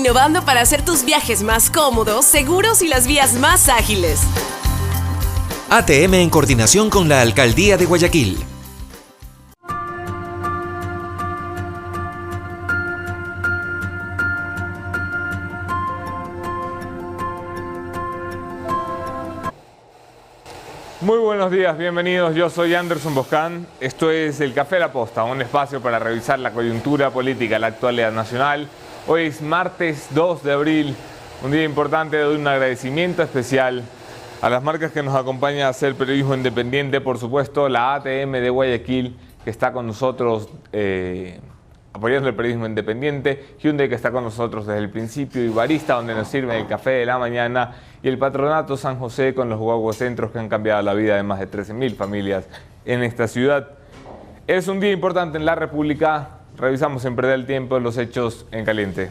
innovando para hacer tus viajes más cómodos, seguros y las vías más ágiles. ATM en coordinación con la Alcaldía de Guayaquil. Muy buenos días, bienvenidos. Yo soy Anderson Boscán. Esto es el Café La Posta, un espacio para revisar la coyuntura política, la actualidad nacional. Hoy es martes 2 de abril, un día importante. Doy un agradecimiento especial a las marcas que nos acompañan a hacer periodismo independiente, por supuesto, la ATM de Guayaquil, que está con nosotros apoyando el periodismo independiente, Hyundai, que está con nosotros desde el principio, y Barista, donde nos sirven el café de la mañana, y el Patronato San José con los guaguacentros que han cambiado la vida de más de 13.000 familias en esta ciudad. Es un día importante en la República. Revisamos sin perder el tiempo los hechos en caliente.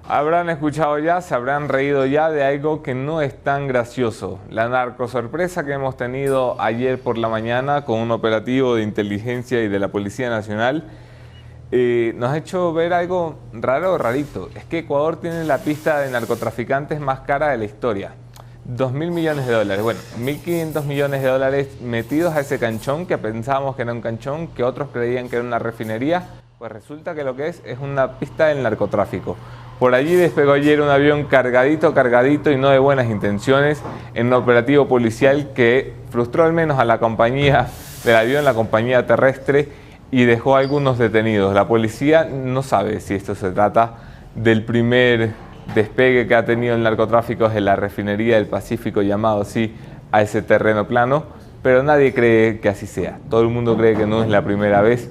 Habrán escuchado ya, se habrán reído ya de algo que no es tan gracioso. La narcosorpresa que hemos tenido ayer por la mañana con un operativo de inteligencia y de la Policía Nacional nos ha hecho ver algo raro, rarito. Es que Ecuador tiene la pista de narcotraficantes más cara de la historia. 2.000 millones de dólares. Bueno, 1.500 millones de dólares metidos a ese canchón, que pensábamos que era un canchón, que otros creían que era una refinería. Pues resulta que lo que es una pista del narcotráfico. Por allí despegó ayer un avión cargadito y no de buenas intenciones en un operativo policial que frustró al menos a la compañía del avión, la compañía terrestre, y dejó a algunos detenidos. La policía no sabe si esto se trata del primer despegue que ha tenido el narcotráfico de la refinería del Pacífico, llamado así a ese terreno plano, pero nadie cree que así sea. Todo el mundo cree que no es la primera vez.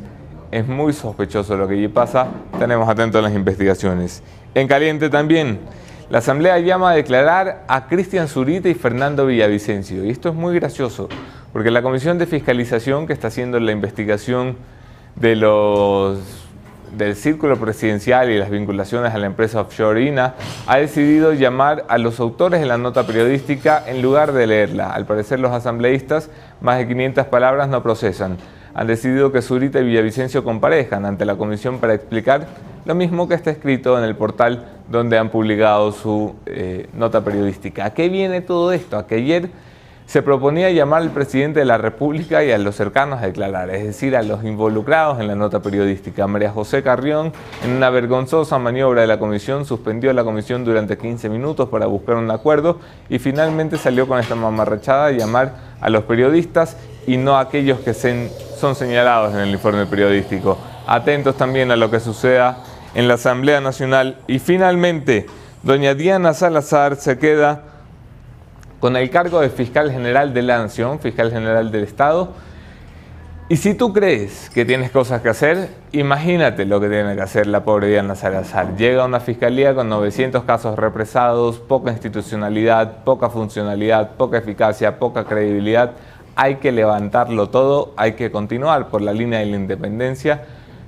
Es muy sospechoso lo que allí pasa. Tenemos atentos a las investigaciones. En caliente también, la Asamblea llama a declarar a Cristian Zurita y Fernando Villavicencio. Y esto es muy gracioso, porque la Comisión de Fiscalización que está haciendo la investigación del círculo presidencial y las vinculaciones a la empresa offshore INA ha decidido llamar a los autores de la nota periodística en lugar de leerla. Al parecer los asambleístas, más de 500 palabras no procesan. Han decidido que Zurita y Villavicencio comparezcan ante la comisión para explicar lo mismo que está escrito en el portal donde han publicado su nota periodística. ¿A qué viene todo esto? A que ayer se proponía llamar al presidente de la República y a los cercanos a declarar, es decir, a los involucrados en la nota periodística. María José Carrión, en una vergonzosa maniobra de la comisión, suspendió la comisión durante 15 minutos para buscar un acuerdo y finalmente salió con esta mamarrachada de llamar a los periodistas y no a aquellos que son señalados en el informe periodístico. Atentos también a lo que suceda en la Asamblea Nacional. Y finalmente, doña Diana Salazar se queda con el cargo de fiscal general de la Nación, fiscal general del Estado. Y si tú crees que tienes cosas que hacer, imagínate lo que tiene que hacer la pobre Diana Salazar. Llega a una fiscalía con 900 casos represados, poca institucionalidad, poca funcionalidad, poca eficacia, poca credibilidad. Hay que levantarlo todo, hay que continuar por la línea de la independencia.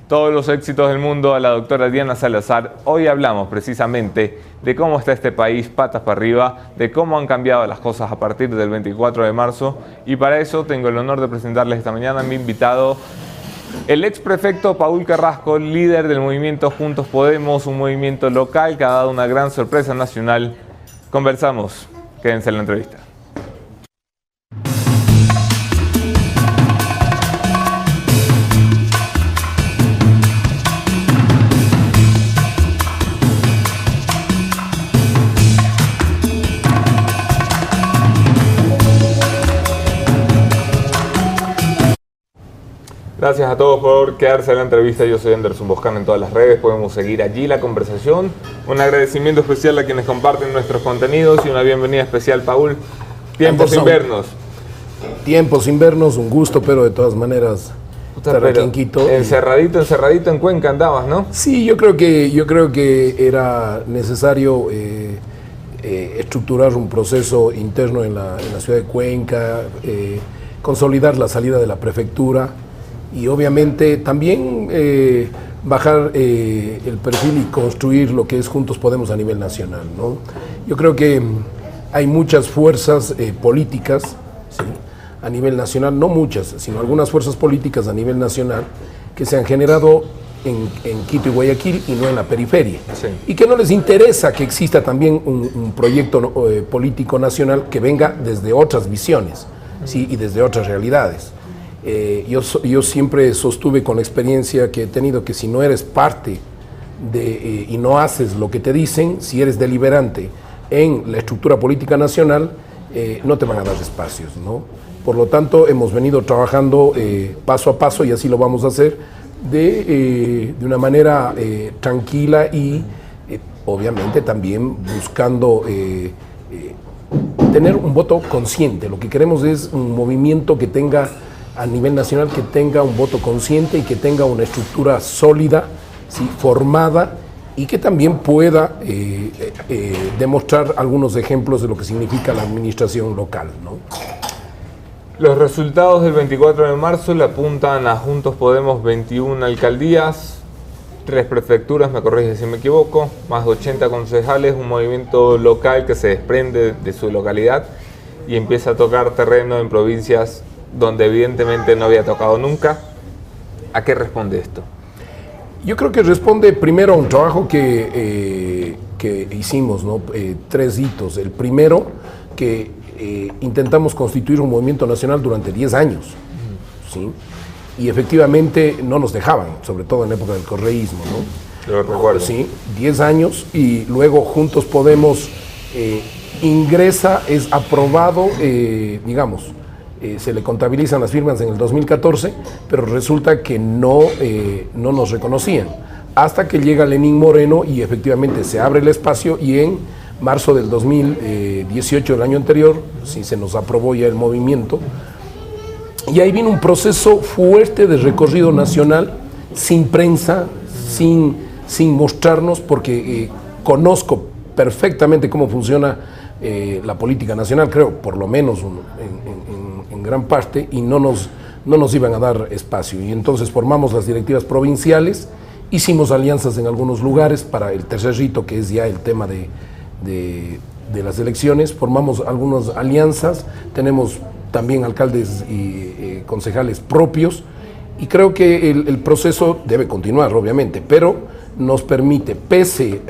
Todos los éxitos del mundo a la doctora Diana Salazar. Hoy hablamos precisamente de cómo está este país patas para arriba, de cómo han cambiado las cosas a partir del 24 de marzo. Y para eso tengo el honor de presentarles esta mañana a mi invitado, el exprefecto Paul Carrasco, líder del movimiento Juntos Podemos, un movimiento local que ha dado una gran sorpresa nacional. Conversamos. Quédense en la entrevista. Gracias a todos por quedarse en la entrevista. Yo soy Anderson Boscán en todas las redes. Podemos seguir allí la conversación. Un agradecimiento especial a quienes comparten nuestros contenidos y una bienvenida especial, Paul. Tiempos sin vernos. Tiempos sin vernos, un gusto, pero de todas maneras estar aquí en Quito. Encerradito en Cuenca andabas, ¿no? Sí, yo creo que era necesario estructurar un proceso interno en la ciudad de Cuenca, consolidar la salida de la prefectura. Y obviamente también bajar el perfil y construir lo que es Juntos Podemos a nivel nacional, ¿no? Yo creo que hay muchas fuerzas políticas, ¿sí? a nivel nacional, no muchas, sino algunas fuerzas políticas a nivel nacional que se han generado en Quito y Guayaquil y no en la periferia. Sí. Y que no les interesa que exista también un proyecto político nacional que venga desde otras visiones, ¿sí? Y desde otras realidades. Yo siempre sostuve con la experiencia que he tenido que si no eres parte y no haces lo que te dicen, si eres deliberante en la estructura política nacional, no te van a dar espacios, ¿no? Por lo tanto, hemos venido trabajando paso a paso y así lo vamos a hacer de una manera tranquila y obviamente también buscando tener un voto consciente. Lo que queremos es un movimiento que tenga a nivel nacional, que tenga un voto consciente y que tenga una estructura sólida, ¿sí? Formada, y que también pueda demostrar algunos ejemplos de lo que significa la administración local, ¿no? Los resultados del 24 de marzo le apuntan a Juntos Podemos 21 alcaldías, 3 prefecturas, me corrige si me equivoco, más de 80 concejales, un movimiento local que se desprende de su localidad y empieza a tocar terreno en provincias donde evidentemente no había tocado nunca. ¿A qué responde esto? Yo creo que responde primero a un trabajo que hicimos, ¿no? 3 hitos. El primero, que intentamos constituir un movimiento nacional durante 10 años, ¿sí? Y efectivamente no nos dejaban, sobre todo en la época del correísmo, ¿no? Lo recuerdo. Sí, 10 años, y luego Juntos Podemos ingresa, es aprobado, se le contabilizan las firmas en el 2014, pero resulta que no nos reconocían, hasta que llega Lenín Moreno y efectivamente se abre el espacio, y en marzo del 2018, el año anterior, sí se nos aprobó ya el movimiento, y ahí viene un proceso fuerte de recorrido nacional, sin prensa, sin mostrarnos, porque conozco perfectamente cómo funciona la política nacional, creo, por lo menos en gran parte, y no nos iban a dar espacio. Y entonces formamos las directivas provinciales, hicimos alianzas en algunos lugares para el tercer rito, que es ya el tema de las elecciones, formamos algunas alianzas, tenemos también alcaldes y concejales propios, y creo que el proceso debe continuar, obviamente, pero nos permite, pese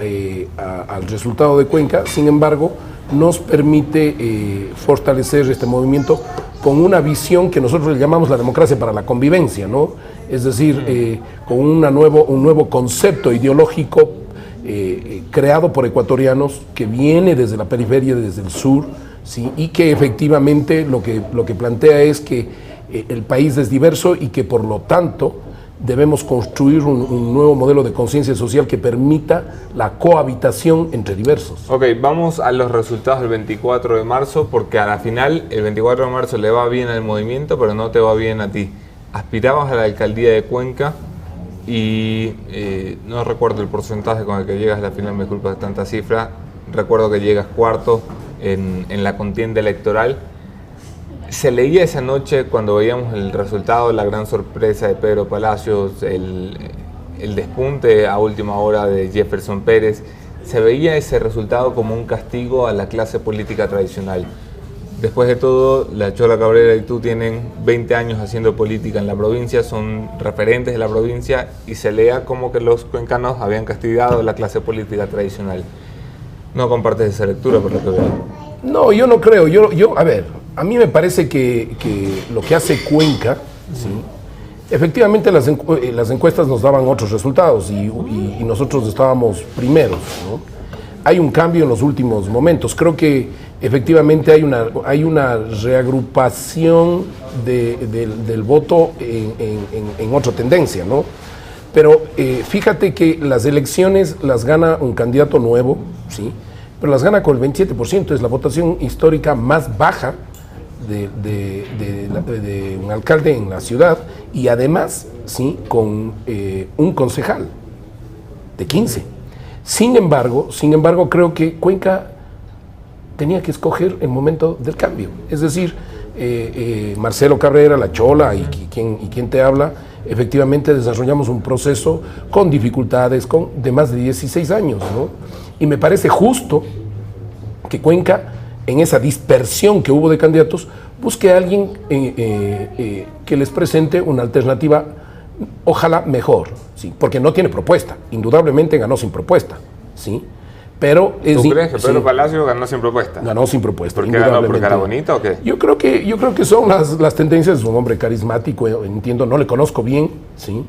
al resultado de Cuenca, sin embargo, nos permite fortalecer este movimiento con una visión que nosotros le llamamos la democracia para la convivencia, ¿no? Es decir, con un nuevo concepto ideológico creado por ecuatorianos, que viene desde la periferia, desde el sur, ¿sí? Y que efectivamente lo que plantea es que el país es diverso y que por lo tanto debemos construir un nuevo modelo de conciencia social que permita la cohabitación entre diversos. Ok, vamos a los resultados del 24 de marzo, porque a la final el 24 de marzo le va bien al movimiento, pero no te va bien a ti. Aspirabas a la alcaldía de Cuenca y no recuerdo el porcentaje con el que llegas a la final, me disculpa tanta cifra, recuerdo que llegas cuarto en la contienda electoral. Se leía esa noche, cuando veíamos el resultado, la gran sorpresa de Pedro Palacios, el despunte a última hora de Jefferson Pérez. Se veía ese resultado como un castigo a la clase política tradicional. Después de todo, la Chola Cabrera y tú tienen 20 años haciendo política en la provincia, son referentes de la provincia, y se leía como que los cuencanos habían castigado a la clase política tradicional. ¿No compartes esa lectura, por lo que veo? No, yo no creo. A ver, a mí me parece que lo que hace Cuenca, ¿sí? Efectivamente las encuestas nos daban otros resultados y nosotros estábamos primeros, ¿no? Hay un cambio en los últimos momentos. Creo que efectivamente hay una reagrupación del voto en otra tendencia, ¿no? Pero fíjate que las elecciones las gana un candidato nuevo, ¿sí? Pero las gana con el 27%, es la votación histórica más baja de un alcalde en la ciudad, y además, ¿sí? Con un concejal de 15. Sin embargo, creo que Cuenca tenía que escoger el momento del cambio. Es decir, Marcelo Cabrera, La Chola y quien te habla, efectivamente desarrollamos un proceso con dificultades, de más de 16 años, ¿no? Y me parece justo que Cuenca, en esa dispersión que hubo de candidatos, busque a alguien que les presente una alternativa, ojalá mejor, ¿sí? Porque no tiene propuesta, indudablemente ganó sin propuesta, ¿sí? Pero ¿Tú crees que Pedro Palacio ganó sin propuesta? Ganó sin propuesta. ¿Por qué ganó? ¿Porque era bonito o qué? Yo creo que son las tendencias. Es un hombre carismático, entiendo, no le conozco bien, ¿sí?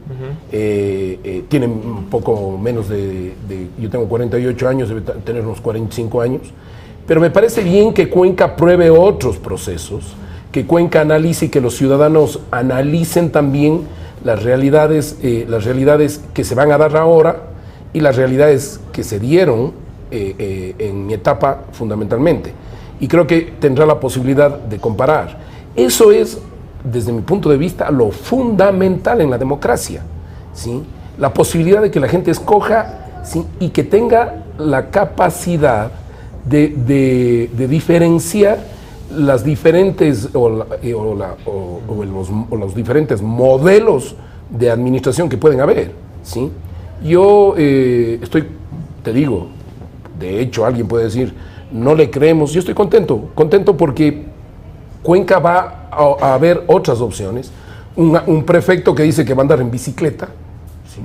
Tiene un poco menos yo tengo 48 años, debe tener unos 45 años, pero me parece bien que Cuenca pruebe otros procesos, que Cuenca analice y que los ciudadanos analicen también las realidades que se van a dar ahora y las realidades que se dieron en mi etapa fundamentalmente, y creo que tendrá la posibilidad de comparar. Eso es, desde mi punto de vista, lo fundamental en la democracia, ¿sí? La posibilidad de que la gente escoja, ¿sí? Y que tenga la capacidad de diferenciar las diferentes los diferentes modelos de administración que pueden haber, ¿sí? Yo te digo, de hecho, alguien puede decir, no le creemos. Yo estoy contento porque Cuenca va a haber otras opciones. Un prefecto que dice que va a andar en bicicleta, ¿sí?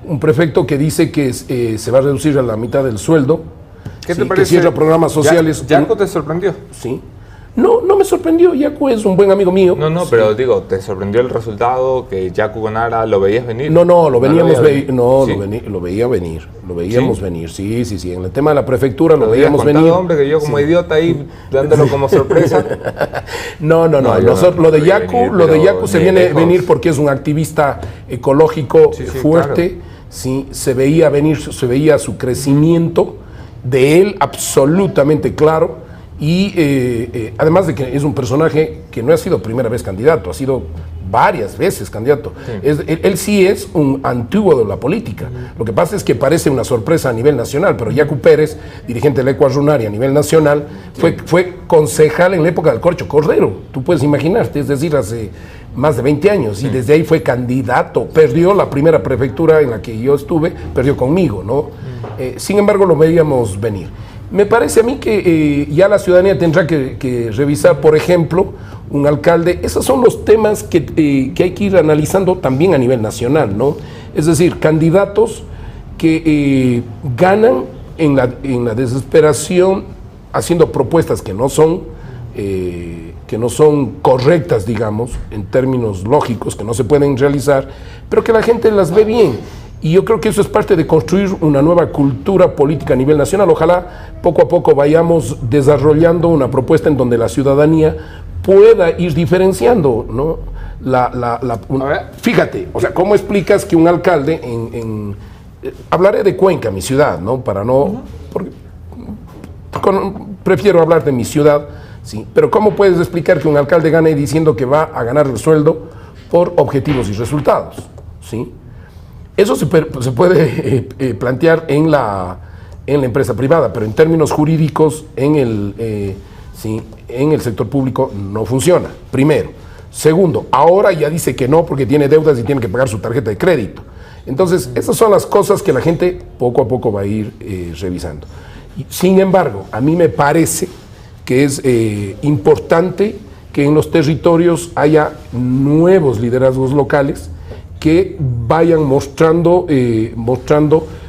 Un prefecto que dice que se va a reducir a la mitad del sueldo, ¿qué te ¿sí? parece? Que cierra programas sociales. ¿Yacu te sorprendió? Sí. No me sorprendió. Yacu es un buen amigo mío. No, sí. Pero digo, ¿te sorprendió el resultado que Yacu ganara? ¿Lo veías venir? No, lo veíamos sí. lo veía venir. Lo veíamos venir, sí. En el tema de la prefectura lo veíamos venir. Hombre, que yo como idiota ahí dándolo como sorpresa. No. Lo de Yacu se viene a venir porque es un activista ecológico fuerte. Claro. Sí, se veía venir, se veía su crecimiento de él absolutamente claro. Y además de que es un personaje que no ha sido primera vez candidato, ha sido varias veces candidato. Sí. Él sí es un antiguo de la política. Lo que pasa es que parece una sorpresa a nivel nacional, pero Yacu Pérez, dirigente de la Ecuarunari a nivel nacional, fue concejal en la época del Corcho Cordero. Tú puedes imaginarte, es decir, hace más de 20 años, y desde ahí fue candidato. Perdió la primera prefectura en la que yo estuve, perdió conmigo, ¿no? Sin embargo, lo veíamos venir. Me parece a mí que ya la ciudadanía tendrá que revisar, por ejemplo, un alcalde. Esos son los temas que hay que ir analizando también a nivel nacional, ¿no? Es decir, candidatos que ganan en la desesperación, haciendo propuestas que no son correctas, digamos, en términos lógicos, que no se pueden realizar, pero que la gente las ve bien. Y yo creo que eso es parte de construir una nueva cultura política a nivel nacional. Ojalá poco a poco vayamos desarrollando una propuesta en donde la ciudadanía pueda ir diferenciando, ¿no? Fíjate, o sea, ¿cómo explicas que un alcalde hablaré de Cuenca, mi ciudad, ¿no? Para no... prefiero hablar de mi ciudad, sí. Pero ¿cómo puedes explicar que un alcalde gane diciendo que va a ganar el sueldo por objetivos y resultados, ¿sí? Eso se puede plantear en la empresa privada, pero en términos jurídicos en el sector público no funciona, primero. Segundo, ahora ya dice que no porque tiene deudas y tiene que pagar su tarjeta de crédito. Entonces, esas son las cosas que la gente poco a poco va a ir revisando. Sin embargo, a mí me parece que es importante que en los territorios haya nuevos liderazgos locales que vayan mostrando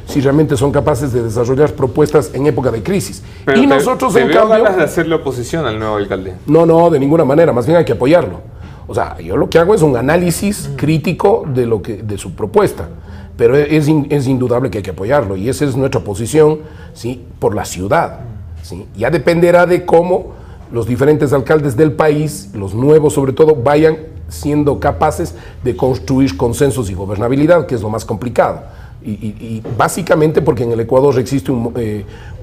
si realmente son capaces de desarrollar propuestas en época de crisis. Pero y nosotros, en cambio... ganas de hacerle oposición al nuevo alcalde? No, de ninguna manera, más bien hay que apoyarlo. O sea, yo lo que hago es un análisis crítico de su propuesta, pero es indudable que hay que apoyarlo, y esa es nuestra posición, ¿sí? Por la ciudad, ¿sí? Ya dependerá de cómo los diferentes alcaldes del país, los nuevos sobre todo, vayan siendo capaces de construir consensos y gobernabilidad, que es lo más complicado. Y básicamente porque en el Ecuador existe un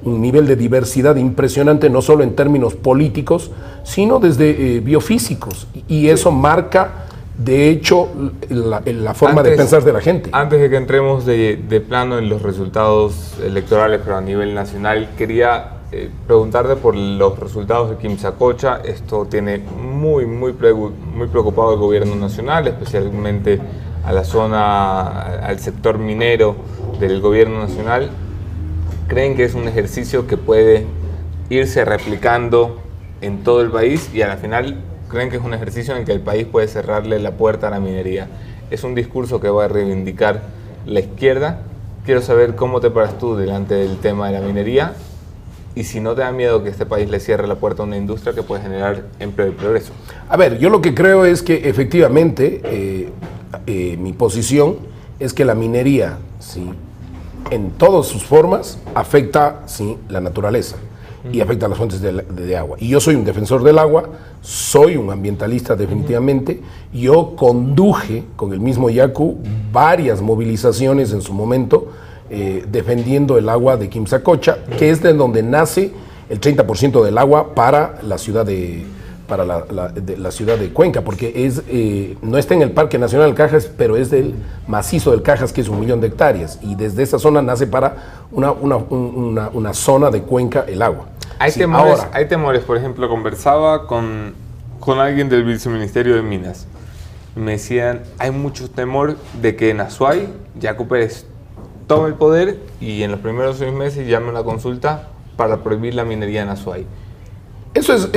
nivel de diversidad impresionante, no solo en términos políticos, sino desde biofísicos. Y eso marca, de hecho, la forma de pensar de la gente. Antes de que entremos de plano en los resultados electorales, pero a nivel nacional, quería preguntarte por los resultados de Quimsacocha. Esto tiene muy preocupado al gobierno nacional, especialmente a la zona, al sector minero del gobierno nacional. ¿Creen que es un ejercicio que puede irse replicando en todo el país y a la final creen que es un ejercicio en el que el país puede cerrarle la puerta a la minería. Es un discurso que va a reivindicar la izquierda. Quiero saber cómo te paras tú delante del tema de la minería y si no te da miedo que este país le cierre la puerta a una industria que puede generar empleo y progreso. A ver, yo lo que creo es que efectivamente mi posición es que la minería, ¿sí?, en todas sus formas afecta, ¿sí?, la naturaleza y afecta las fuentes de agua. Y yo soy un defensor del agua, soy un ambientalista definitivamente. Yo conduje con el mismo Yacu varias movilizaciones en su momento defendiendo el agua de Quimsacocha, que es de donde nace el 30% del agua para la ciudad de la ciudad de Cuenca, porque no está en el Parque Nacional del Cajas, pero es del macizo del Cajas, que es 1 millón de hectáreas, y desde esa zona nace para una zona de Cuenca el agua. Hay temores, por ejemplo, conversaba con alguien del Viceministerio de Minas, me decían, hay mucho temor de que en Azuay Yacu Pérez tome el poder y en los primeros 6 meses llame una consulta para prohibir la minería en Azuay. Eso es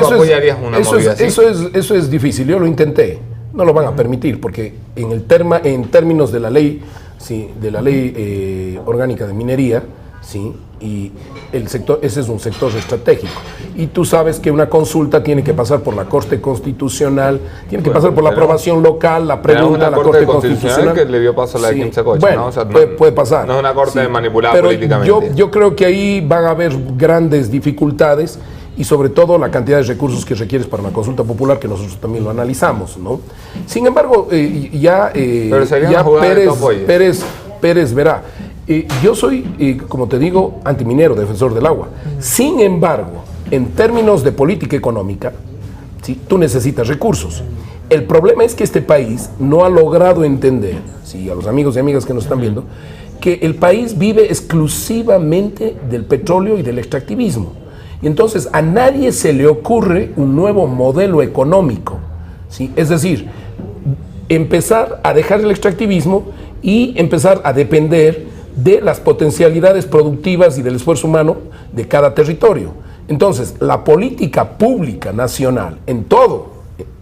difícil, yo lo intenté, no lo van a permitir, porque en términos de la ley, ¿sí?, de la ley orgánica de minería, ¿sí?, y ese es un sector estratégico. Y tú sabes que una consulta tiene que pasar por la Corte Constitucional, tiene que pasar por la aprobación local, la pregunta a la Corte Constitucional. Que le dio paso a la de Quimsacocha, bueno, ¿no? O sea, puede pasar. No es una Corte manipulada pero políticamente. Yo creo que ahí van a haber grandes dificultades y sobre todo la cantidad de recursos que requieres para una consulta popular, que nosotros también lo analizamos, ¿no? Sin embargo, Pérez verá. Yo soy, como te digo, antiminero, defensor del agua. Sin embargo, en términos de política económica, ¿sí?, tú necesitas recursos. El problema es que este país no ha logrado entender, ¿sí?, a los amigos y amigas que nos están viendo, que el país vive exclusivamente del petróleo y del extractivismo. Y entonces a nadie se le ocurre un nuevo modelo económico, ¿sí? Es decir, empezar a dejar el extractivismo y empezar a depender de las potencialidades productivas y del esfuerzo humano de cada territorio. Entonces, la política pública nacional en todo,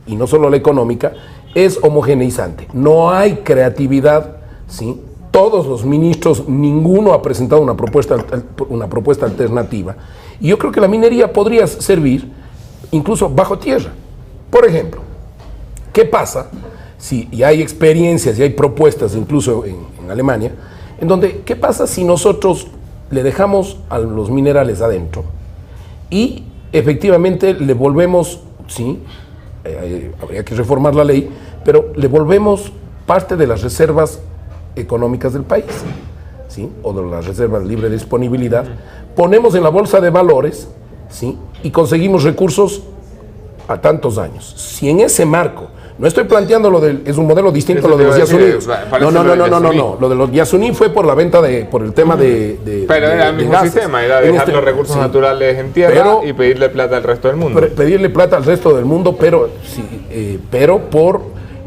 y no solo la económica, es homogeneizante. No hay creatividad, ¿sí? Todos los ministros, ninguno ha presentado una propuesta alternativa. Y yo creo que la minería podría servir incluso bajo tierra. Por ejemplo, ¿qué pasa si, y hay experiencias y hay propuestas incluso en Alemania, en donde, ¿qué pasa si nosotros le dejamos a los minerales adentro y efectivamente le volvemos, sí, habría que reformar la ley, pero le volvemos parte de las reservas económicas del país, ¿sí?, o de las reservas de libre disponibilidad, ponemos en la bolsa de valores, ¿sí?, y conseguimos recursos a tantos años? Si en ese marco, no estoy planteando es un modelo distinto a lo de los Yasuní. No. Lo de los Yasuní fue por la venta por el tema de Pero era el mismo sistema, era dejar los recursos naturales en tierra y pedirle plata al resto del mundo. Pedirle plata al resto del mundo, pero por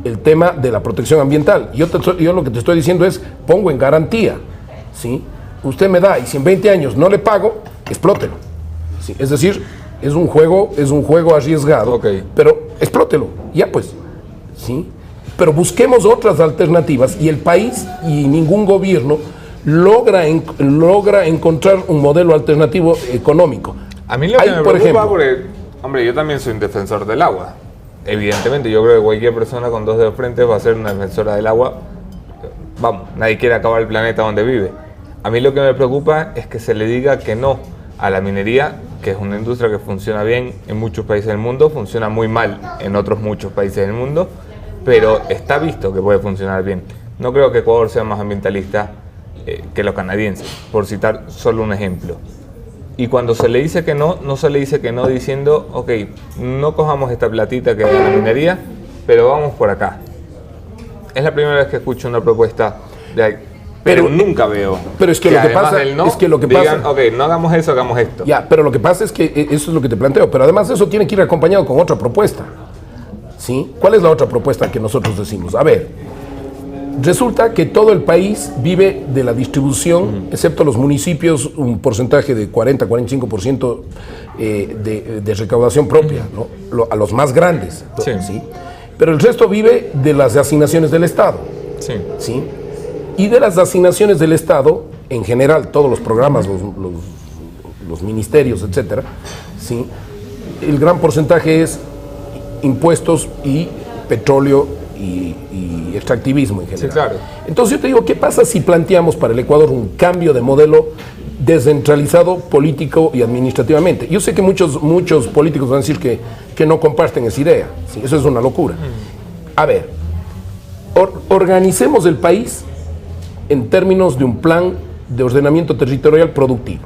el tema de la protección ambiental. Yo lo que te estoy diciendo es, pongo en garantía, ¿sí? Usted me da y si en 20 años no le pago, explótelo, ¿sí? Es decir, es un juego arriesgado, pero explótelo, ya pues, ¿sí? Pero busquemos otras alternativas y el país y ningún gobierno logra encontrar un modelo alternativo económico. A mí lo que me preocupa, hombre, yo también soy un defensor del agua. Evidentemente, yo creo que cualquier persona con 2 dedos frente va a ser una defensora del agua. Vamos, nadie quiere acabar el planeta donde vive. A mí lo que me preocupa es que se le diga que no a la minería, que es una industria que funciona bien en muchos países del mundo, funciona muy mal en otros muchos países del mundo, pero está visto que puede funcionar bien. No creo que Ecuador sea más ambientalista que los canadienses, por citar solo un ejemplo. Y cuando se le dice que no, no se le dice que no diciendo, ok, no cojamos esta platita que hay en la minería, pero vamos por acá. Es la primera vez que escucho una propuesta de... Pero nunca veo. Pero es que lo que pasa es que digan, ok, no hagamos eso, hagamos esto. Ya, pero lo que pasa es que eso es lo que te planteo. Pero además eso tiene que ir acompañado con otra propuesta, ¿sí? ¿Cuál es la otra propuesta que nosotros decimos? A ver, Resulta que todo el país vive de la distribución, excepto los municipios, un porcentaje de 40-45% de recaudación propia, ¿no? A los más grandes. Sí. ¿Sí? Pero el resto vive de las asignaciones del Estado. Sí. ¿Sí? Y de las asignaciones del Estado, en general, todos los programas, los ministerios, etcétera, ¿sí? El gran porcentaje es impuestos y petróleo y extractivismo en general. Sí, claro. Entonces yo te digo, ¿qué pasa si planteamos para el Ecuador un cambio de modelo descentralizado político y administrativamente? Yo sé que muchos políticos van a decir que no comparten esa idea. ¿Sí? Eso es una locura. A ver, organicemos el país en términos de un plan de ordenamiento territorial productivo.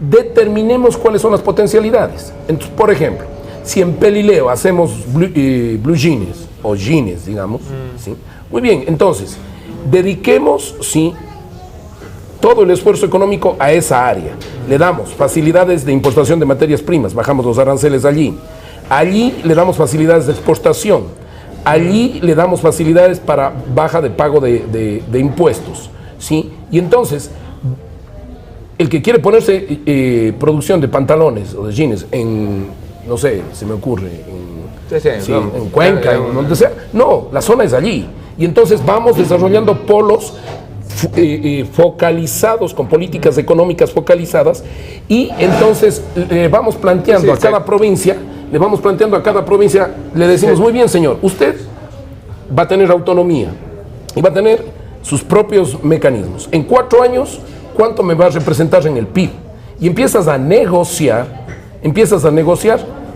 Determinemos cuáles son las potencialidades. Entonces, por ejemplo, si en Pelileo hacemos blue jeans o jeans, digamos, ¿sí? Muy bien, entonces, dediquemos, ¿sí?, todo el esfuerzo económico a esa área. Le damos facilidades de importación de materias primas, bajamos los aranceles allí. Allí le damos facilidades de exportación. Allí le damos facilidades para baja de pago de impuestos, ¿sí? Y entonces, el que quiere ponerse producción de pantalones o de jeans en, no sé, se me ocurre, en Cuenca, en donde sea, no, la zona es allí. Y entonces vamos desarrollando polos focalizados, con políticas económicas focalizadas, y entonces vamos planteando a cada provincia, le decimos, muy bien, señor, usted va a tener autonomía y va a tener sus propios mecanismos. En 4 años, ¿cuánto me va a representar en el PIB? Y empiezas a negociar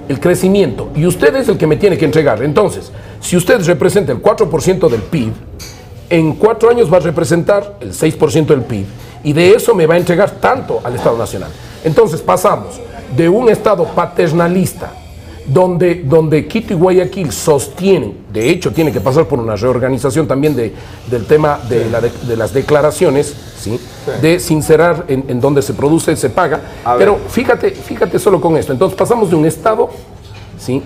el crecimiento, y usted es el que me tiene que entregar. Entonces, si usted representa el 4% del PIB, en 4 años va a representar el 6% del PIB, y de eso me va a entregar tanto al Estado Nacional. Entonces pasamos de un Estado paternalista, donde Quito y Guayaquil sostienen, de hecho tiene que pasar por una reorganización también del tema de las declaraciones, ¿sí? De sincerar en donde se produce, se paga. Pero fíjate solo con esto. Entonces pasamos de un Estado, ¿sí?,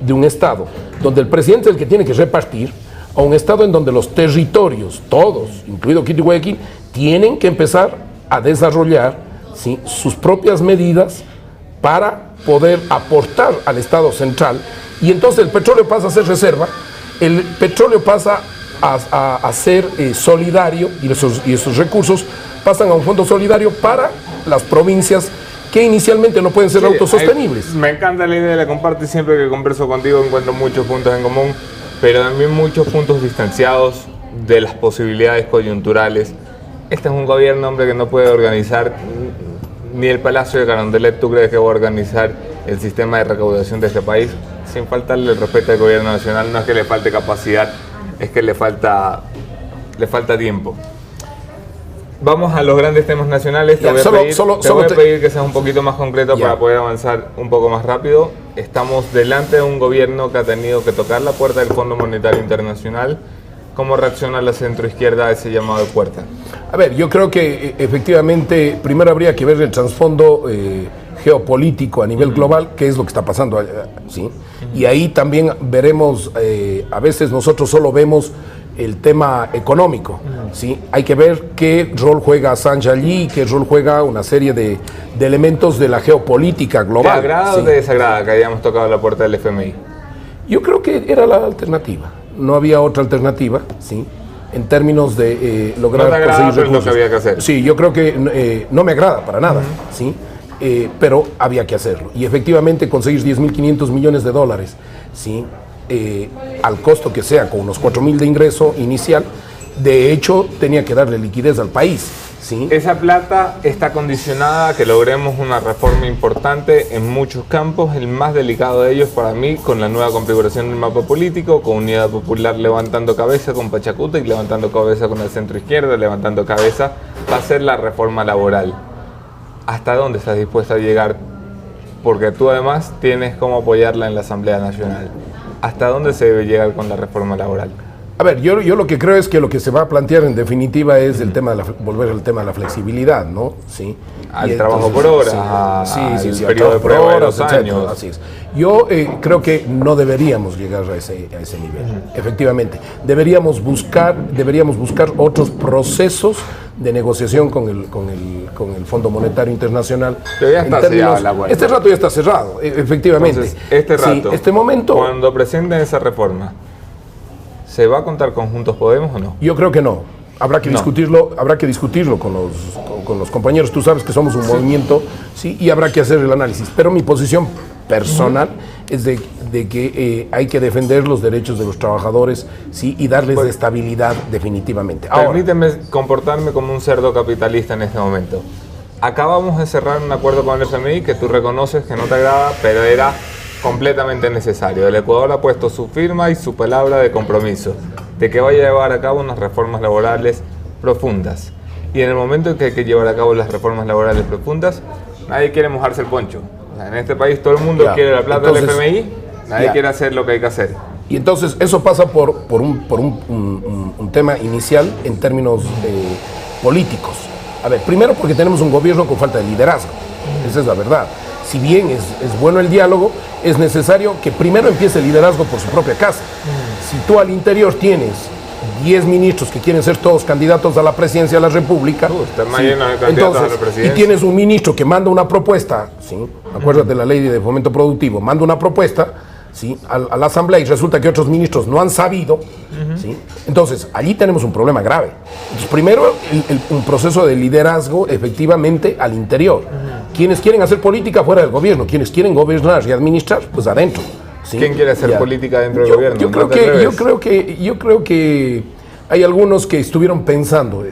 de un Estado donde el presidente es el que tiene que repartir, a un Estado en donde los territorios, todos, incluido Quito y Guayaquil, tienen que empezar a desarrollar, ¿sí?, sus propias medidas para poder aportar al Estado central. Y entonces el petróleo pasa a ser reserva, el petróleo pasa a ser solidario, y esos recursos pasan a un fondo solidario para las provincias que inicialmente no pueden ser autosostenibles. Me encanta la idea, la comparto, y siempre que converso contigo encuentro muchos puntos en común, pero también muchos puntos distanciados de las posibilidades coyunturales. Este es un gobierno, hombre, que no puede organizar ni el Palacio de Carondelet. ¿Tú crees que va a organizar el sistema de recaudación de este país? Sin faltarle el respeto al gobierno nacional, no es que le falte capacidad, es que le falta tiempo. Vamos a los grandes temas nacionales. Te voy a pedir que seas un poquito más concreto para poder avanzar un poco más rápido. Estamos delante de un gobierno que ha tenido que tocar la puerta del Fondo Monetario Internacional. ¿Cómo reacciona la centroizquierda a ese llamado de puerta? A ver, yo creo que efectivamente primero habría que ver el trasfondo geopolítico a nivel global, qué es lo que está pasando allá, ¿sí? Y ahí también veremos, a veces nosotros solo vemos el tema económico, ¿sí? Hay que ver qué rol juega Assange allí, qué rol juega una serie de elementos de la geopolítica global. ¿Te agrada o te desagrada que hayamos tocado la puerta del FMI? Yo creo que era la alternativa, no había otra alternativa, ¿sí?, en términos de lograr conseguir recursos. Lo que había que hacer. Sí, yo creo que no me agrada para nada, ¿sí? Pero había que hacerlo. Y efectivamente conseguir 10.500 millones de dólares, ¿sí?, al costo que sea, con unos 4.000 de ingreso inicial, de hecho tenía que darle liquidez al país, ¿sí? Esa plata está condicionada a que logremos una reforma importante en muchos campos, el más delicado de ellos para mí, con la nueva configuración del mapa político, con Unidad Popular levantando cabeza con Pachacuta y levantando cabeza con el centro izquierda, levantando cabeza, va a ser la reforma laboral. ¿Hasta dónde estás dispuesta a llegar? Porque tú además tienes cómo apoyarla en la Asamblea Nacional. ¿Hasta dónde se debe llegar con la reforma laboral? A ver, yo lo que creo es que lo que se va a plantear en definitiva es el tema de volver al tema de la flexibilidad, ¿no? Sí. Al trabajo por hora, sí, al periodo de prueba de 2 años. Así es. Yo creo que no deberíamos llegar a ese nivel, efectivamente. Deberíamos buscar otros procesos de negociación con el Fondo Monetario Internacional. Pero ya está cerrado la vuelta. Este rato ya está cerrado, efectivamente. Entonces, este rato, este momento, cuando presenten esa reforma, ¿se va a contar con Juntos Podemos o no? yo creo que no. Habrá que discutirlo con los compañeros. Tú sabes que somos un movimiento, sí, y habrá que hacer el análisis. Pero mi posición personal es de que hay que defender los derechos de los trabajadores, sí, y darles estabilidad definitivamente. Ahora, permíteme comportarme como un cerdo capitalista en este momento. Acabamos de cerrar un acuerdo con el FMI que tú reconoces que no te agrada, pero era completamente necesario. El Ecuador ha puesto su firma y su palabra de compromiso de que vaya a llevar a cabo unas reformas laborales profundas. Y en el momento en que hay que llevar a cabo las reformas laborales profundas, nadie quiere mojarse el poncho. O sea, en este país todo el mundo quiere la plata del FMI, nadie quiere hacer lo que hay que hacer. Y entonces eso pasa por un tema inicial en términos políticos. A ver, primero porque tenemos un gobierno con falta de liderazgo, esa es la verdad. Si bien es bueno el diálogo, es necesario que primero empiece el liderazgo por su propia casa. Si tú al interior tienes 10 ministros que quieren ser todos candidatos a la presidencia de la República, y tienes un ministro que manda una propuesta, ¿sí? Acuérdate de la ley de fomento productivo, manda una propuesta, ¿sí? a la Asamblea y resulta que otros ministros no han sabido, ¿sí? Entonces allí tenemos un problema grave. Entonces, primero un proceso de liderazgo efectivamente al interior. Quienes quieren hacer política fuera del gobierno, quienes quieren gobernar y administrar, pues adentro. ¿Sí? ¿Quién quiere hacer política dentro del gobierno? Yo creo que hay algunos que estuvieron pensando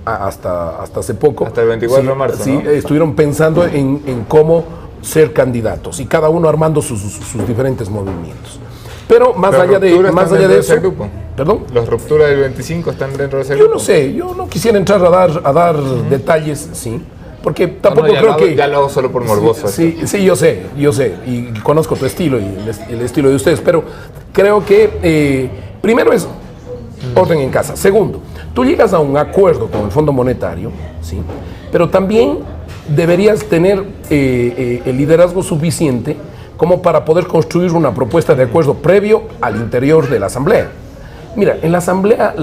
hasta hace poco. Hasta el 24 de marzo, sí, ¿no? Estuvieron pensando en cómo ser candidatos y cada uno armando sus diferentes movimientos. Pero más allá de eso, grupo. ¿Perdón? ¿Las rupturas del 25 están dentro de ese Yo grupo? no sé, yo no quisiera entrar a dar detalles, sí. Porque tampoco creo que... Ya lo hago solo por morboso. Sí, yo sé, y conozco tu estilo y el estilo de ustedes, pero creo que primero es orden en casa. Segundo, tú llegas a un acuerdo con el Fondo Monetario, ¿sí? Pero también deberías tener el liderazgo suficiente como para poder construir una propuesta de acuerdo previo al interior de la Asamblea. Mira, la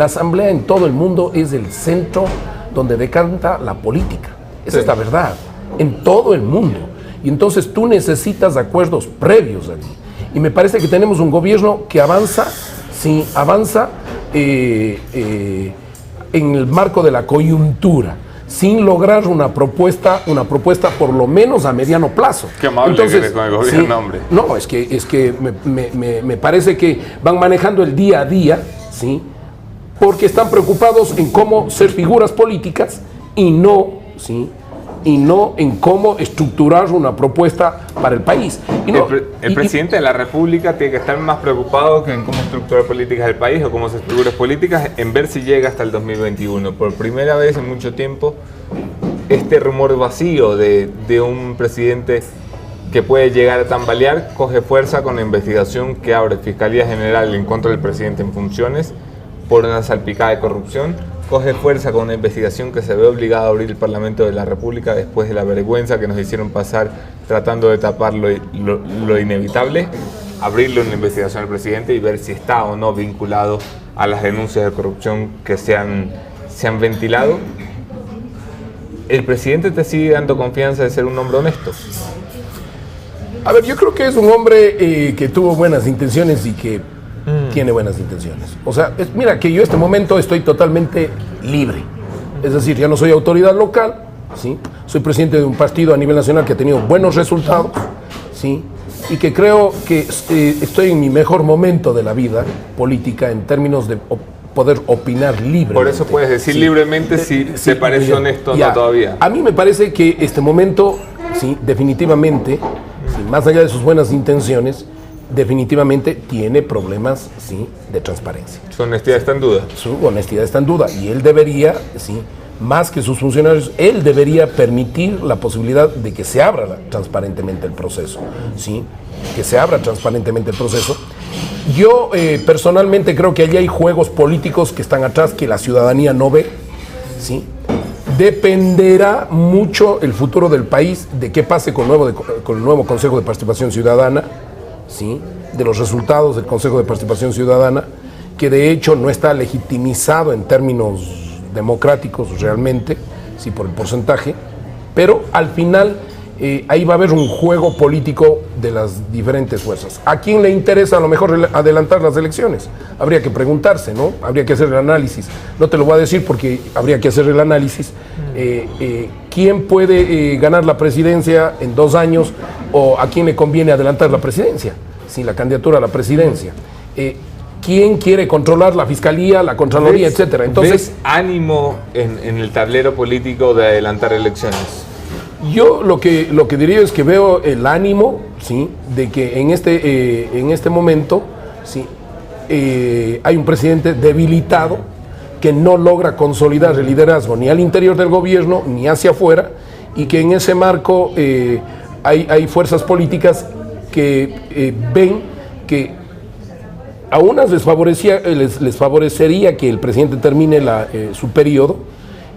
Asamblea en todo el mundo es el centro donde decanta la política. Esa es la verdad, en todo el mundo. Y entonces tú necesitas acuerdos previos allí. Y me parece que tenemos un gobierno que avanza en el marco de la coyuntura, sin lograr una propuesta por lo menos a mediano plazo. Qué amable eres con el gobierno, hombre. No, es que me parece que van manejando el día a día, ¿sí? Porque están preocupados en cómo ser figuras políticas y no en cómo estructurar una propuesta para el país. El presidente de la República tiene que estar más preocupado que en cómo estructurar políticas del país o cómo se estructuran políticas en ver si llega hasta el 2021. Por primera vez en mucho tiempo, este rumor vacío de un presidente que puede llegar a tambalear coge fuerza con la investigación que abre Fiscalía General en contra del presidente en funciones por una salpicada de corrupción. Coge fuerza con una investigación que se ve obligado a abrir el Parlamento de la República después de la vergüenza que nos hicieron pasar tratando de tapar lo inevitable, abrirlo en la investigación al presidente y ver si está o no vinculado a las denuncias de corrupción que se han ventilado. ¿El presidente te sigue dando confianza de ser un hombre honesto? A ver, yo creo que es un hombre que tuvo buenas intenciones y que tiene buenas intenciones. O sea, mira que yo en este momento estoy totalmente libre. Es decir, ya no soy autoridad local, ¿sí? Soy presidente de un partido a nivel nacional que ha tenido buenos resultados, ¿sí? Y que creo que estoy en mi mejor momento de la vida política en términos de poder opinar libremente. Por eso puedes decir libremente si te parece honesto o no todavía. A mí me parece que este momento, sí, definitivamente, sí, más allá de sus buenas intenciones, definitivamente tiene problemas, sí, de transparencia. Su honestidad está en duda. Su honestidad está en duda y él debería, sí, más que sus funcionarios, él debería permitir la posibilidad de que se abra transparentemente el proceso, ¿sí? Que se abra transparentemente el proceso. Yo personalmente creo que allí hay juegos políticos que están atrás que la ciudadanía no ve, ¿sí? Dependerá mucho el futuro del país de qué pase con el nuevo Consejo de Participación Ciudadana, ¿sí? De los resultados del Consejo de Participación Ciudadana, que de hecho no está legitimizado en términos democráticos realmente, sí, por el porcentaje, pero al final ahí va a haber un juego político de las diferentes fuerzas. ¿A quién le interesa a lo mejor adelantar las elecciones? Habría que preguntarse, ¿no? Habría que hacer el análisis. No te lo voy a decir porque habría que hacer el análisis. ¿Quién puede ganar la presidencia en 2 años o a quién le conviene adelantar la presidencia? Sí, la candidatura a la presidencia. ¿Quién quiere controlar la fiscalía, la contraloría, etcétera? Entonces, ¿ves ánimo en el tablero político de adelantar elecciones? Yo lo que diría es que veo el ánimo, ¿sí? De que en este momento, ¿sí? Hay un presidente debilitado que no logra consolidar el liderazgo ni al interior del gobierno ni hacia afuera, y que en ese marco hay fuerzas políticas que ven que a unas les favorecería que el presidente termine su periodo,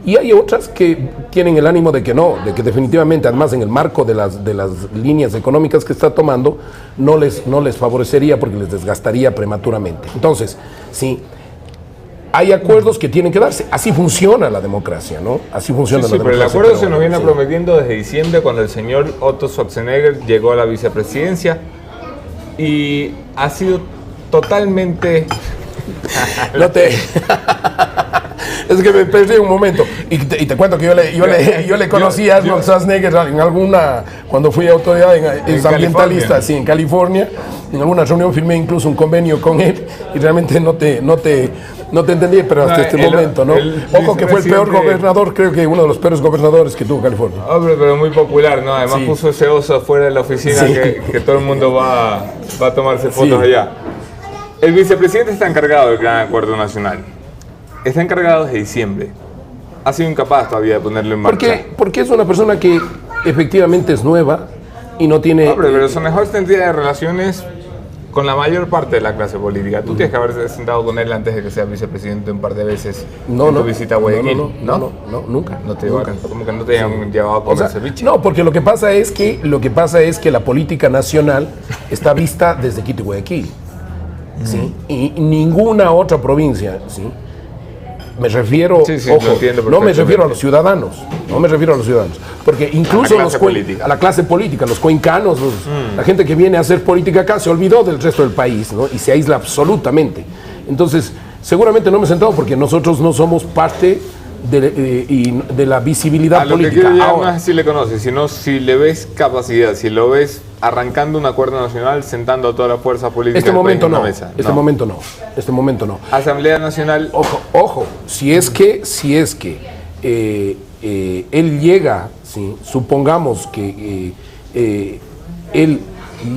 y hay otras que tienen el ánimo de que no, de que definitivamente, además en el marco de las líneas económicas que está tomando, no les favorecería porque les desgastaría prematuramente. Entonces, sí, hay acuerdos que tienen que darse. Así funciona la democracia, ¿no? Así funciona la democracia. Pero el acuerdo se nos viene prometiendo desde diciembre, cuando el señor Otto Schwarzenegger llegó a la vicepresidencia, y ha sido totalmente... Es que me perdí un momento. Y te cuento que yo le conocí a Schwarzenegger en alguna, cuando fui autoridad ambientalista, sí, en California. En alguna reunión firmé incluso un convenio con él y realmente no te entendí, pero hasta este momento, ¿no? Ojo que fue el peor gobernador, creo que uno de los peores gobernadores que tuvo California. Hombre, pero muy popular, ¿no? Además puso ese oso afuera de la oficina que todo el mundo va a tomarse fotos allá. El vicepresidente está encargado del Gran Acuerdo Nacional. Está encargado desde diciembre. Ha sido incapaz todavía de ponerlo en marcha. Porque es una persona que efectivamente es nueva y no tiene... Hombre, pero Schwarzenegger tendría relaciones con la mayor parte de la clase política. Tú tienes que haber sentado con él antes de que sea vicepresidente un par de veces en tu visita a Guayaquil. No, nunca. No te nunca. Como que no te hayan llevado a comer ceviche. No, porque lo que pasa es que la política nacional está vista desde Quito y Guayaquil. ¿Sí? Y ninguna otra provincia, ¿sí? Me refiero, ojo, no me refiero a los ciudadanos, porque incluso a la clase política, los cuencanos, la gente que viene a hacer política acá se olvidó del resto del país, ¿no? Y se aísla absolutamente. Entonces, seguramente no me he sentado porque nosotros no somos parte de la visibilidad política. A lo que quiero llegar no es si le conoces, sino si le ves capacidad, si lo ves arrancando un acuerdo nacional, sentando a todas las fuerzas políticas en una mesa. Este momento no. Asamblea Nacional. Ojo, si es que él llega, ¿sí? Supongamos que él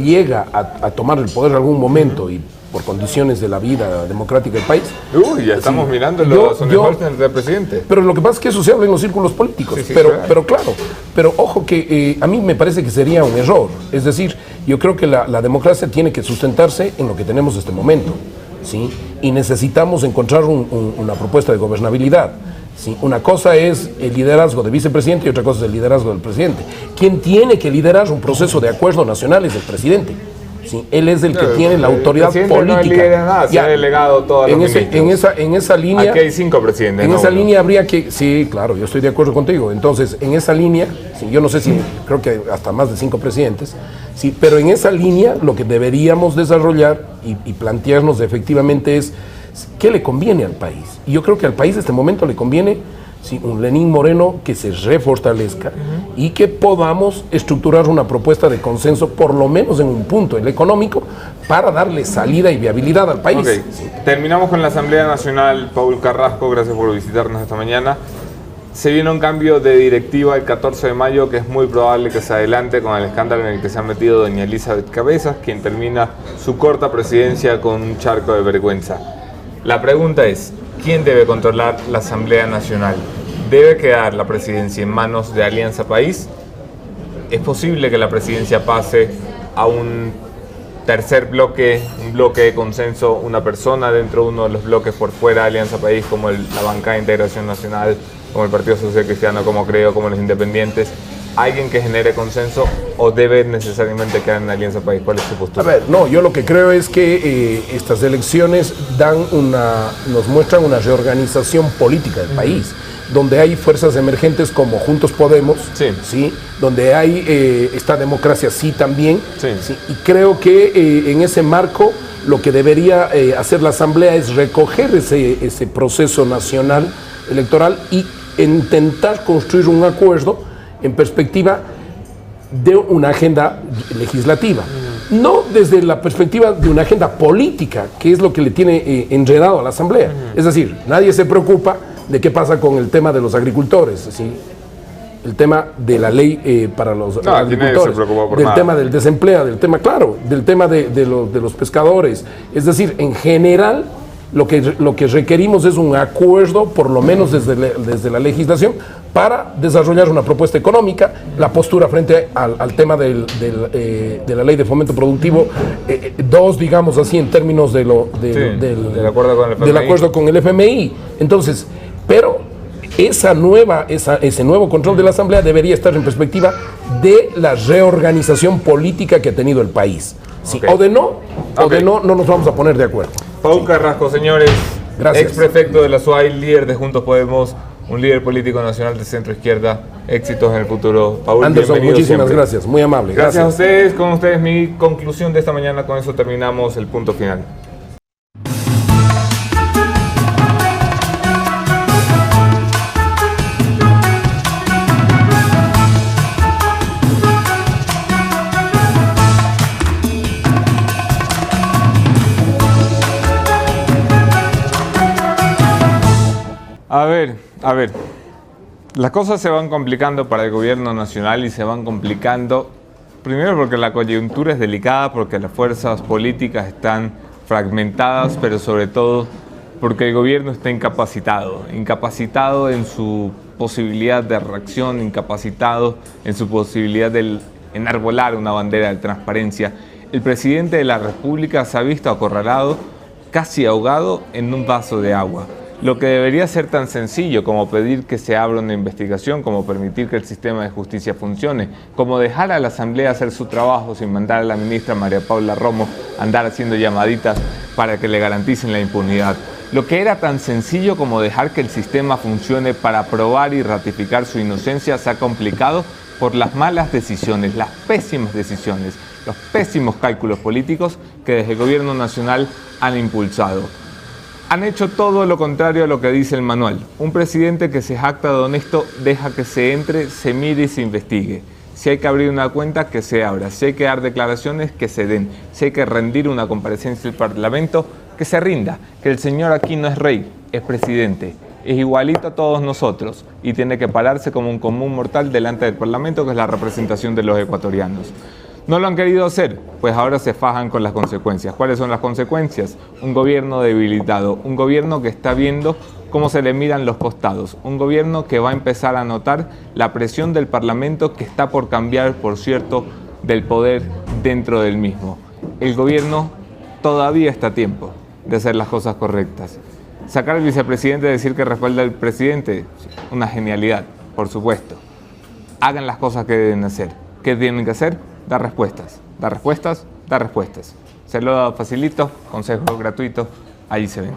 llega a tomar el poder en algún momento y por condiciones de la vida democrática del país. Ya estamos mirando los Schwarzenegger del presidente. Pero lo que pasa es que eso se habla en los círculos políticos. Pero ojo que a mí me parece que sería un error. Es decir, yo creo que la democracia tiene que sustentarse en lo que tenemos en este momento, ¿sí? Y necesitamos encontrar una propuesta de gobernabilidad. ¿Sí? Una cosa es el liderazgo del vicepresidente y otra cosa es el liderazgo del presidente. Quien tiene que liderar un proceso de acuerdo nacional es el presidente. Sí, él es el que tiene la autoridad política. No lidera nada, se ha delegado toda la en esa línea. Aquí hay 5 presidentes. En esa línea habría que. Sí, claro, yo estoy de acuerdo contigo. Entonces, en esa línea, sí, yo no sé si, creo que hasta más de 5 presidentes, sí, pero en esa línea lo que deberíamos desarrollar y plantearnos efectivamente es qué le conviene al país. Y yo creo que al país en este momento le conviene, sí, un Lenín Moreno que se refortalezca y que podamos estructurar una propuesta de consenso, por lo menos en un punto, el económico, para darle salida y viabilidad al país. Okay. Sí. Terminamos con la Asamblea Nacional. Paul Carrasco, gracias por visitarnos esta mañana. Se viene un cambio de directiva el 14 de mayo que es muy probable que se adelante con el escándalo en el que se ha metido doña Elizabeth Cabezas, quien termina su corta presidencia con un charco de vergüenza. La pregunta es, ¿quién debe controlar la Asamblea Nacional? ¿Debe quedar la presidencia en manos de Alianza País? ¿Es posible que la presidencia pase a un tercer bloque, un bloque de consenso, una persona dentro de uno de los bloques por fuera de Alianza País, como la bancada de Integración Nacional, como el Partido Social Cristiano, como Creo, como los independientes, alguien que genere consenso o debe necesariamente quedar en Alianza País? ¿Cuál es su postura? A ver, no, yo lo que creo es que estas elecciones nos muestran una reorganización política del país, donde hay fuerzas emergentes como Juntos Podemos, ¿sí? Donde hay esta democracia sí también, ¿sí? Y creo que en ese marco lo que debería hacer la Asamblea es recoger ese proceso nacional electoral y intentar construir un acuerdo en perspectiva de una agenda legislativa, no desde la perspectiva de una agenda política, que es lo que le tiene enredado a la Asamblea. Es decir, nadie se preocupa de qué pasa con el tema de los agricultores, ¿sí? El tema de la ley para los agricultores, del tema del desempleo, del tema, claro, del tema de los pescadores. Es decir, en general, lo que requerimos es un acuerdo, por lo menos desde la legislación, para desarrollar una propuesta económica, la postura frente al tema de la ley de fomento productivo, digamos así, en términos del acuerdo con el FMI. Entonces, pero ese nuevo control de la Asamblea debería estar en perspectiva de la reorganización política que ha tenido el país. Sí, o de no nos vamos a poner de acuerdo. Paul Carrasco, señores, gracias. Ex prefecto de la SUAY, líder de Juntos Podemos, un líder político nacional de centro izquierda. Éxitos en el futuro. Paul, Anderson, muchísimas gracias, muy amable. Gracias a ustedes, con ustedes mi conclusión de esta mañana. Con eso terminamos el punto final. A ver, las cosas se van complicando para el gobierno nacional y se van complicando primero porque la coyuntura es delicada, porque las fuerzas políticas están fragmentadas, pero sobre todo porque el gobierno está incapacitado en su posibilidad de reacción, incapacitado en su posibilidad de enarbolar una bandera de transparencia. El presidente de la República se ha visto acorralado, casi ahogado en un vaso de agua. Lo que debería ser tan sencillo como pedir que se abra una investigación, como permitir que el sistema de justicia funcione, como dejar a la Asamblea hacer su trabajo sin mandar a la ministra María Paula Romo a andar haciendo llamaditas para que le garanticen la impunidad. Lo que era tan sencillo como dejar que el sistema funcione para probar y ratificar su inocencia se ha complicado por las malas decisiones, las pésimas decisiones, los pésimos cálculos políticos que desde el gobierno nacional han impulsado. Han hecho todo lo contrario a lo que dice el manual. Un presidente que se jacta de honesto deja que se entre, se mire y se investigue. Si hay que abrir una cuenta, que se abra. Si hay que dar declaraciones, que se den. Si hay que rendir una comparecencia del Parlamento, que se rinda. Que el señor aquí no es rey, es presidente. Es igualito a todos nosotros y tiene que pararse como un común mortal delante del Parlamento, que es la representación de los ecuatorianos. ¿No lo han querido hacer? Pues ahora se fajan con las consecuencias. ¿Cuáles son las consecuencias? Un gobierno debilitado, un gobierno que está viendo cómo se le miran los costados, un gobierno que va a empezar a notar la presión del Parlamento que está por cambiar, por cierto, del poder dentro del mismo. El gobierno todavía está a tiempo de hacer las cosas correctas. Sacar al vicepresidente y decir que respalda al presidente, una genialidad, por supuesto. Hagan las cosas que deben hacer. ¿Qué tienen que hacer? Dar respuestas, dar respuestas, dar respuestas. Se lo facilito, consejo gratuito, allí se ven.